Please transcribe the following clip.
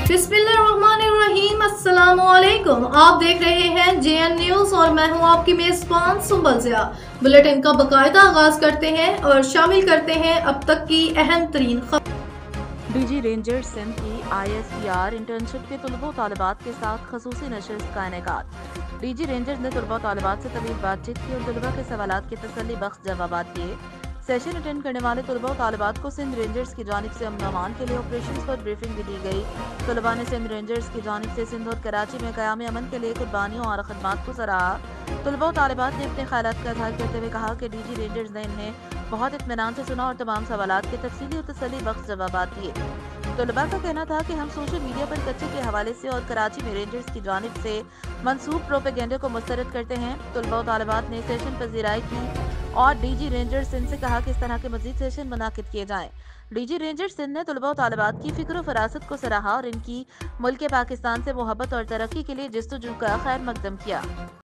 बिस्मिल्लाहिर्रहमानिर्रहीम, अस्सलामुअलैकुम। आप देख रहे हैं JN न्यूज और मैं हूं आपकी मेजबान सुंबल ज़िया। बुलेटिन का बाकायदा आगाज करते हैं और शामिल करते हैं अब तक की अहम तरीन खबर। डीजी रेंजर्स सिंध की ISER इंटर्नशिप के तलबा तालिबात के साथ खसूसी नशिस्त का इनेकाद। डीजी रेंजर्स ने तलबा तालिबात से तवील बातचीत की और तलबा के सवालात के तसल्ली बख्श जवाबात दिए। सेशन अटेंड करने वाले तलबा तालिबात को सिंध रेंजर्स की जानिब से अमन अमान के लिए ऑपरेशन पर ब्रीफिंग भी दी गई। तलबा ने सिंध रेंजर्स की जानिब से सिंध और कराची में क़याम अमन के लिए कुर्बानियों और खदमात को सराहा। तलबा तालिबात ने अपने ख्यालात का इज़हार करते हुए कहा कि डीजी रेंजर्स ने इन्हें बहुत इत्मीनान से सुना और तमाम सवालात के तफसीली और तसल्ली बख्श जवाबात दिए। तलबा का कहना था कि हम सोशल मीडिया पर कच्चे के हवाले से और कराची में रेंजर्स की जानिब से मंसूब प्रोपेगेंडे को मुस्तरद करते हैं। तलबा तालिबात ने सेशन पजीराई की और डीजी रेंजर्स सिंध से कहा कि इस तरह के मजीद सेशन मुनाकिद किए जाएं। डीजी रेंजर्स सिंध ने तलबा तालिबात की फिक्र फरासत को सराहा और इनकी मुल्क पाकिस्तान से मोहब्बत और तरक्की के लिए जस्तजू का खैर मकदम किया।